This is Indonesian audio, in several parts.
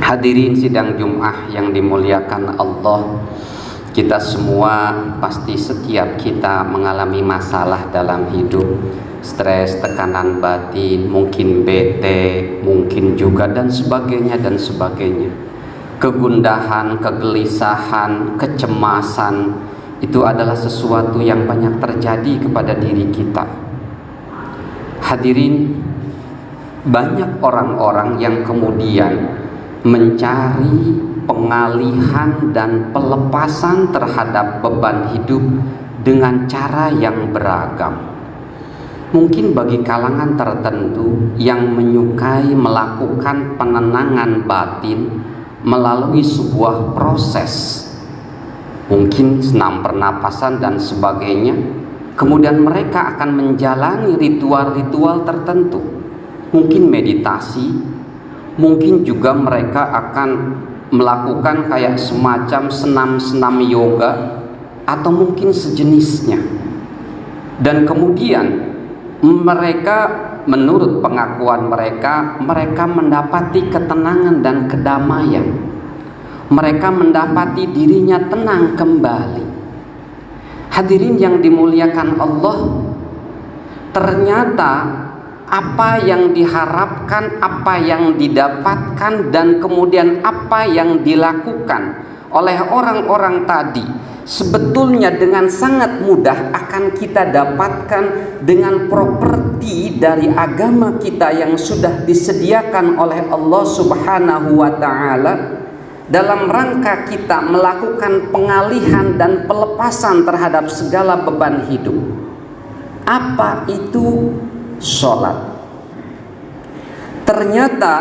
Hadirin sidang Jum'ah yang dimuliakan Allah, kita semua pasti setiap kita mengalami masalah dalam hidup, stres, tekanan batin, mungkin bete, mungkin juga dan sebagainya. Kegundahan, kegelisahan, kecemasan itu adalah sesuatu yang banyak terjadi kepada diri kita. Hadirin, banyak orang-orang yang kemudian mencari pengalihan dan pelepasan terhadap beban hidup dengan cara yang beragam. Mungkin bagi kalangan tertentu yang menyukai melakukan penenangan batin melalui sebuah proses, mungkin senam pernapasan dan sebagainya, kemudian mereka akan menjalani ritual-ritual tertentu, mungkin meditasi, mungkin juga mereka akan melakukan kayak semacam senam-senam yoga atau mungkin sejenisnya. Dan kemudian mereka, menurut pengakuan mereka mendapati ketenangan dan kedamaian. Mereka mendapati dirinya tenang kembali. Hadirin yang dimuliakan Allah, ternyata apa yang diharapkan, apa yang didapatkan, dan kemudian apa yang dilakukan oleh orang-orang tadi sebetulnya dengan sangat mudah akan kita dapatkan dengan properti dari agama kita yang sudah disediakan oleh Allah Subhanahu wa Ta'ala dalam rangka kita melakukan pengalihan dan pelepasan terhadap segala beban hidup. Apa itu sholat? Ternyata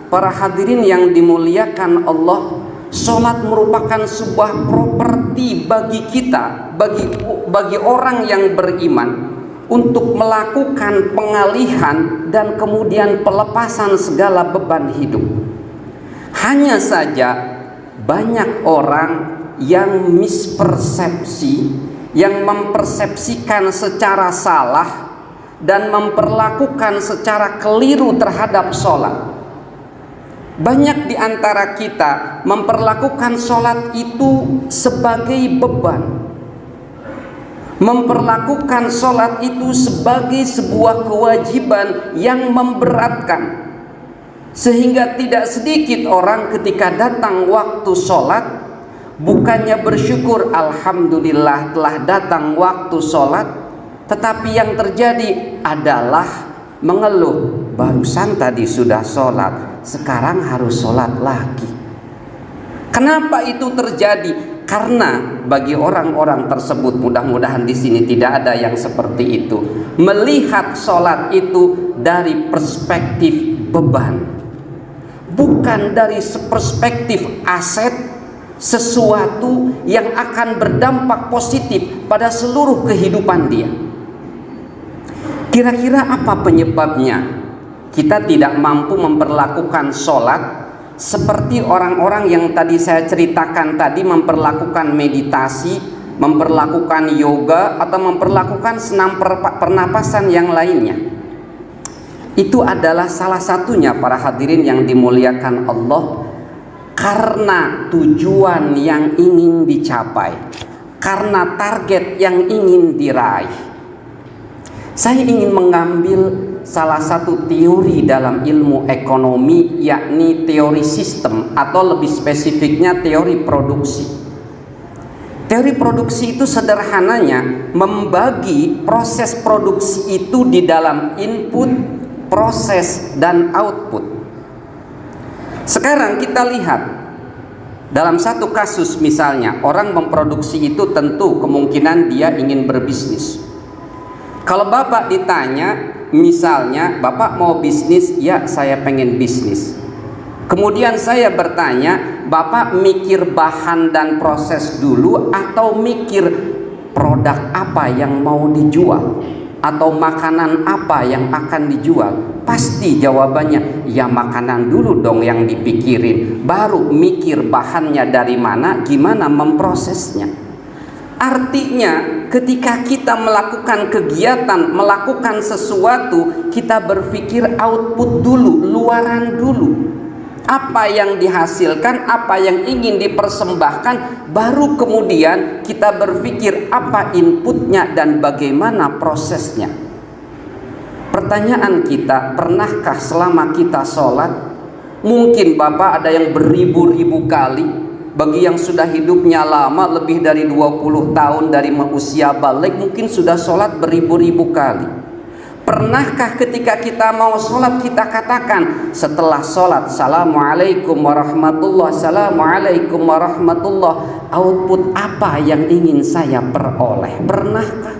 para hadirin yang dimuliakan Allah, sholat merupakan sebuah properti bagi kita, bagi orang yang beriman untuk melakukan pengalihan dan kemudian pelepasan segala beban hidup. Hanya saja banyak orang yang mispersepsi, yang mempersepsikan secara salah dan memperlakukan secara keliru terhadap sholat. Banyak di antara kita memperlakukan sholat itu sebagai beban, memperlakukan sholat itu sebagai sebuah kewajiban yang memberatkan, sehingga tidak sedikit orang ketika datang waktu sholat, bukannya bersyukur alhamdulillah telah datang waktu sholat, tetapi yang terjadi adalah mengeluh, barusan tadi sudah sholat, sekarang harus sholat lagi. Kenapa itu terjadi? Karena bagi orang-orang tersebut, mudah-mudahan di sini tidak ada yang seperti itu, melihat sholat itu dari perspektif beban, bukan dari perspektif aset, sesuatu yang akan berdampak positif pada seluruh kehidupan dia. Kira-kira apa penyebabnya kita tidak mampu memperlakukan sholat seperti orang-orang yang tadi saya ceritakan tadi, memperlakukan meditasi, memperlakukan yoga, atau memperlakukan senam pernapasan yang lainnya? Itu adalah salah satunya para hadirin yang dimuliakan Allah, karena tujuan yang ingin dicapai, karena target yang ingin diraih. Saya ingin mengambil salah satu teori dalam ilmu ekonomi, yakni teori sistem, atau lebih spesifiknya teori produksi. Teori produksi itu sederhananya membagi proses produksi itu di dalam input, proses, dan output. Sekarang kita lihat dalam satu kasus, misalnya orang memproduksi itu tentu kemungkinan dia ingin berbisnis. Kalau Bapak ditanya, misalnya Bapak mau bisnis, ya saya pengen bisnis. Kemudian saya bertanya, Bapak mikir bahan dan proses dulu atau mikir produk apa yang mau dijual, atau makanan apa yang akan dijual? Pasti jawabannya, ya makanan dulu dong yang dipikirin, baru mikir bahannya dari mana, gimana memprosesnya. Artinya ketika kita melakukan kegiatan, melakukan sesuatu, kita berpikir output dulu, luaran dulu. apa yang dihasilkan, apa yang ingin dipersembahkan, baru kemudian kita berpikir apa inputnya dan bagaimana prosesnya. Pertanyaan kita, pernahkah selama kita sholat, mungkin Bapak ada yang beribu-ribu kali, bagi yang sudah hidupnya lama lebih dari 20 tahun dari usia balik, mungkin sudah sholat beribu-ribu kali. Pernahkah ketika kita mau sholat kita katakan setelah sholat, Assalamualaikum warahmatullah, Assalamualaikum warahmatullah, output apa yang ingin saya peroleh? Pernahkah?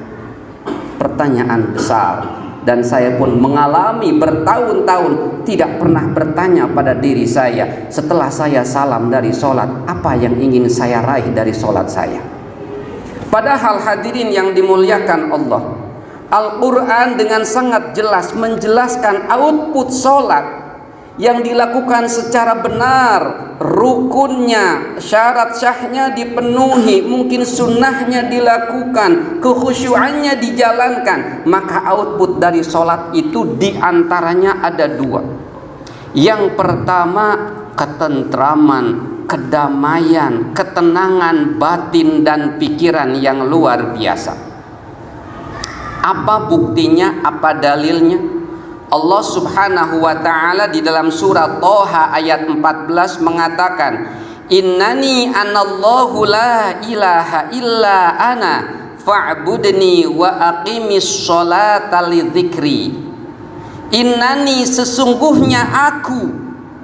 Pertanyaan besar. Dan saya pun mengalami bertahun-tahun tidak pernah bertanya pada diri saya, setelah saya salam dari sholat, apa yang ingin saya raih dari sholat saya. Padahal hadirin yang dimuliakan Allah, Al-Quran dengan sangat jelas menjelaskan output sholat yang dilakukan secara benar, rukunnya, syarat syahnya dipenuhi, mungkin sunnahnya dilakukan, kekhusyuannya dijalankan, maka output dari sholat itu diantaranya ada dua. Yang pertama, ketentraman, kedamaian, ketenangan batin dan pikiran yang luar biasa. Apa buktinya? Apa dalilnya? Allah Subhanahu wa ta'ala di dalam surah Thaha ayat 14 mengatakan, Innani anallahu la ilaha illa ana fa'budni wa aqimis sholata lidzikri. Innani, sesungguhnya aku,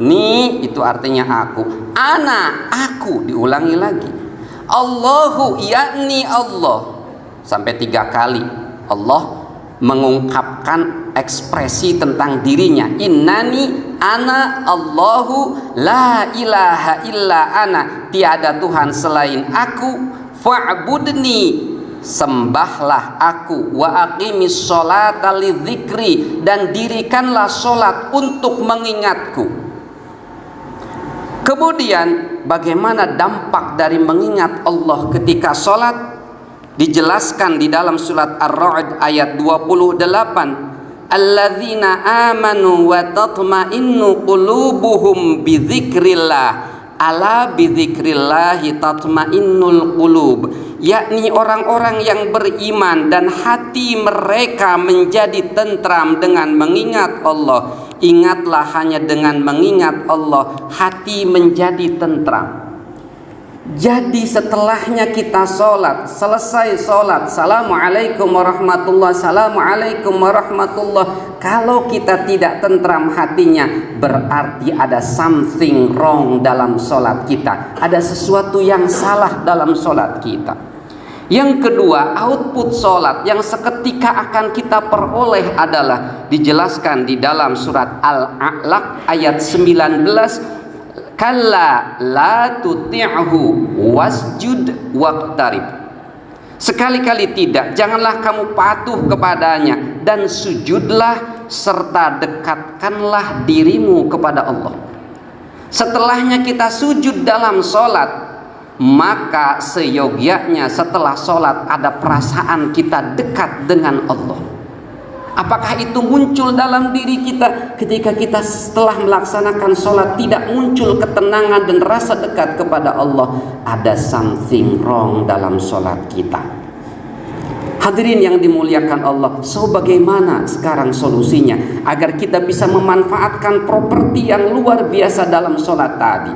ni itu artinya aku, ana aku, diulangi lagi, Allahu yakni Allah, sampai 3 kali Allah mengungkapkan ekspresi tentang dirinya. Innani ana Allahu la ilaha illa ana, tiada Tuhan selain aku, fa'budni, sembahlah aku, wa aqimis sholata lidzikri, dan dirikanlah sholat untuk mengingatku. Kemudian bagaimana dampak dari mengingat Allah ketika sholat? Dijelaskan di dalam surat Ar-Ra'd ayat 28, alladzina amanu wa tatma'innu qulubuhum bidzikrillah, ala bidzikrillahi tatma'innul qulub, yakni orang-orang yang beriman dan hati mereka menjadi tentram dengan mengingat Allah. Ingatlah, hanya dengan mengingat Allah hati menjadi tentram. Jadi setelahnya kita sholat, selesai sholat, Assalamualaikum warahmatullah, Assalamualaikum warahmatullah, kalau kita tidak tentram hatinya, berarti ada something wrong dalam sholat kita, ada sesuatu yang salah dalam sholat kita. Yang kedua, output sholat yang seketika akan kita peroleh adalah dijelaskan di dalam surat Al-A'laq ayat 19, kalla la tuti'hu wasjud waqtarib. Sekali-kali tidak, janganlah kamu patuh kepadanya dan sujudlah serta dekatkanlah dirimu kepada Allah. Setelahnya kita sujud dalam sholat, maka seyogyanya setelah sholat ada perasaan kita dekat dengan Allah. Apakah itu muncul dalam diri kita ketika kita setelah melaksanakan sholat tidak muncul ketenangan dan rasa dekat kepada Allah? Ada something wrong dalam sholat kita. Hadirin yang dimuliakan Allah, so bagaimana sekarang solusinya agar kita bisa memanfaatkan properti yang luar biasa dalam sholat tadi?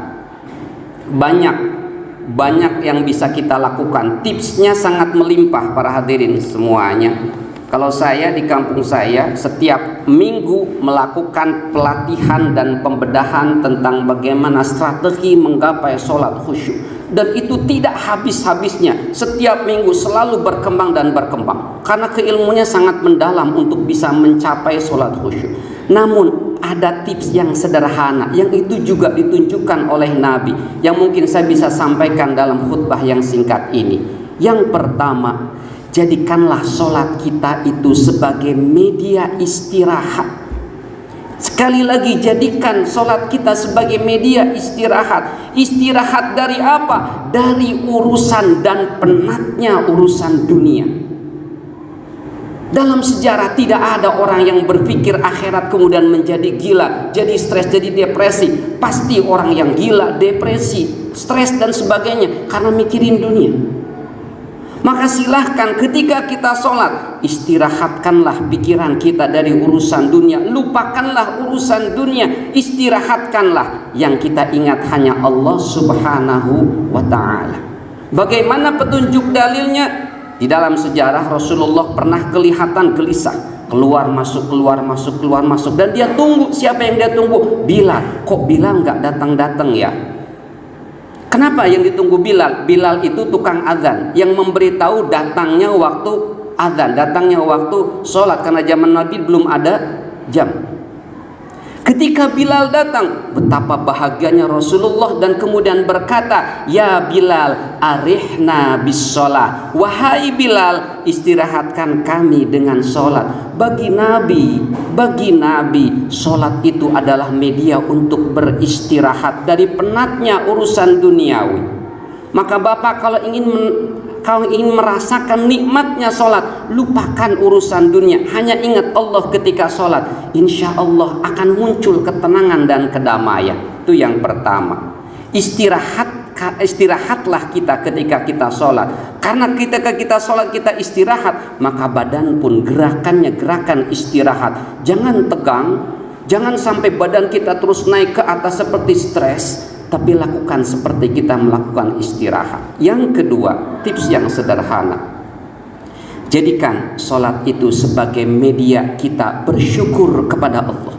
Banyak yang bisa kita lakukan. Tipsnya sangat melimpah para hadirin semuanya. Kalau saya di kampung saya setiap minggu melakukan pelatihan dan pembedahan tentang bagaimana strategi menggapai sholat khusyuk, dan itu tidak habis-habisnya. Setiap minggu selalu berkembang dan berkembang karena keilmunya sangat mendalam untuk bisa mencapai sholat khusyuk. Namun ada tips yang sederhana yang itu juga ditunjukkan oleh Nabi, yang mungkin saya bisa sampaikan dalam khutbah yang singkat ini. Yang pertama, jadikanlah sholat kita itu sebagai media istirahat. Sekali lagi, jadikan sholat kita sebagai media istirahat. Istirahat dari apa? Dari urusan dan penatnya urusan dunia. Dalam sejarah tidak ada orang yang berpikir akhirat kemudian menjadi gila, jadi stres, jadi depresi. Pasti orang yang gila, depresi, stres dan sebagainya karena mikirin dunia. Maka silahkan ketika kita sholat, istirahatkanlah pikiran kita dari urusan dunia. Lupakanlah urusan dunia, istirahatkanlah. Yang kita ingat hanya Allah subhanahu wa ta'ala. Bagaimana petunjuk dalilnya? Di dalam sejarah Rasulullah pernah kelihatan gelisah, keluar masuk, keluar masuk, keluar masuk, dan dia tunggu. Siapa yang dia tunggu? Bilal. Kok Bilal nggak datang-datang ya? Kenapa yang ditunggu Bilal? Bilal itu tukang azan yang memberitahu datangnya waktu azan, datangnya waktu sholat, karena zaman Nabi belum ada jam. Ketika Bilal datang, betapa bahagianya Rasulullah dan kemudian berkata, "Ya Bilal, arihna bis sholat." Wahai Bilal, istirahatkan kami dengan sholat. Bagi Nabi, sholat itu adalah media untuk beristirahat dari penatnya urusan duniawi. Maka Bapak kalau ingin merasakan nikmatnya sholat, lupakan urusan dunia, hanya ingat Allah ketika sholat. Insya Allah akan muncul ketenangan dan kedamaian. Itu yang pertama. Istirahatlah kita ketika kita sholat. Karena ketika kita sholat kita istirahat, maka badan pun gerakannya gerakan istirahat. Jangan tegang, jangan sampai badan kita terus naik ke atas seperti stres, tapi lakukan seperti kita melakukan istirahat. Yang kedua, tips yang sederhana. Jadikan sholat itu sebagai media kita bersyukur kepada Allah.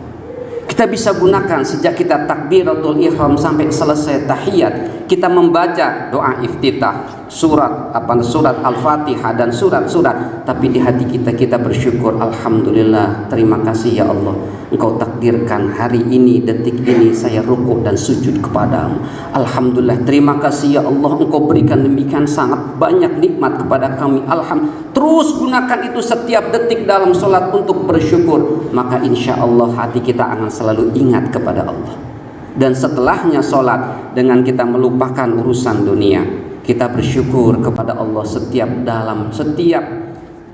Kita bisa gunakan sejak kita takbiratul ihram sampai selesai tahiyat, kita membaca doa iftitah, surat Al-Fatihah dan surat-surat, tapi di hati kita bersyukur. Alhamdulillah, terima kasih ya Allah, Engkau takdirkan hari ini, detik ini saya rukuk dan sujud kepadamu. Alhamdulillah, terima kasih ya Allah, Engkau berikan demikian sangat banyak nikmat kepada kami. Alhamdulillah. Terus gunakan itu setiap detik dalam sholat untuk bersyukur, maka insya Allah hati kita akan selalu ingat kepada Allah. Dan setelahnya sholat, dengan kita melupakan urusan dunia, kita bersyukur kepada Allah setiap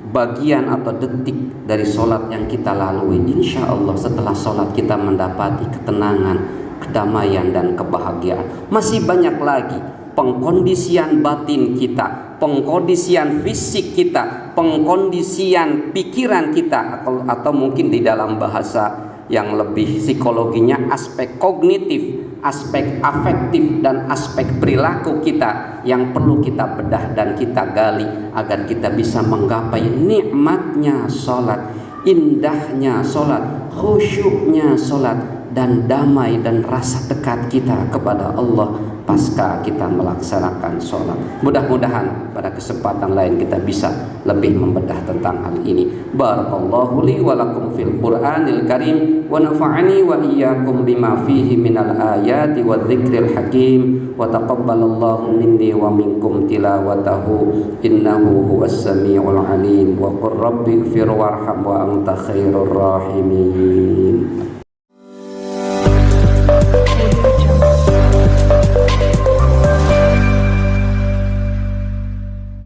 bagian atau detik dari sholat yang kita lalui. Insya Allah setelah sholat kita mendapati ketenangan, kedamaian dan kebahagiaan. Masih banyak lagi pengkondisian batin kita, pengkondisian fisik kita, pengkondisian pikiran kita, atau mungkin di dalam bahasa yang lebih psikologinya aspek kognitif, aspek afektif dan aspek perilaku kita yang perlu kita bedah dan kita gali agar kita bisa menggapai nikmatnya sholat, indahnya sholat, khusyuknya sholat, dan damai dan rasa dekat kita kepada Allah pasca kita melaksanakan sholat. Mudah-mudahan pada kesempatan lain kita bisa lebih membedah tentang hal ini. Barakallahu li wa lakum fil Qur'anil Karim wa nafa'ani wa iyyakum bima fihi minal ayati wa dzikril hakim wa taqabbalallahu minni wa minkum tilawatahu innahu huwas samiul alim wa qur rabbi ighfir warham wa anta khairur rahimin.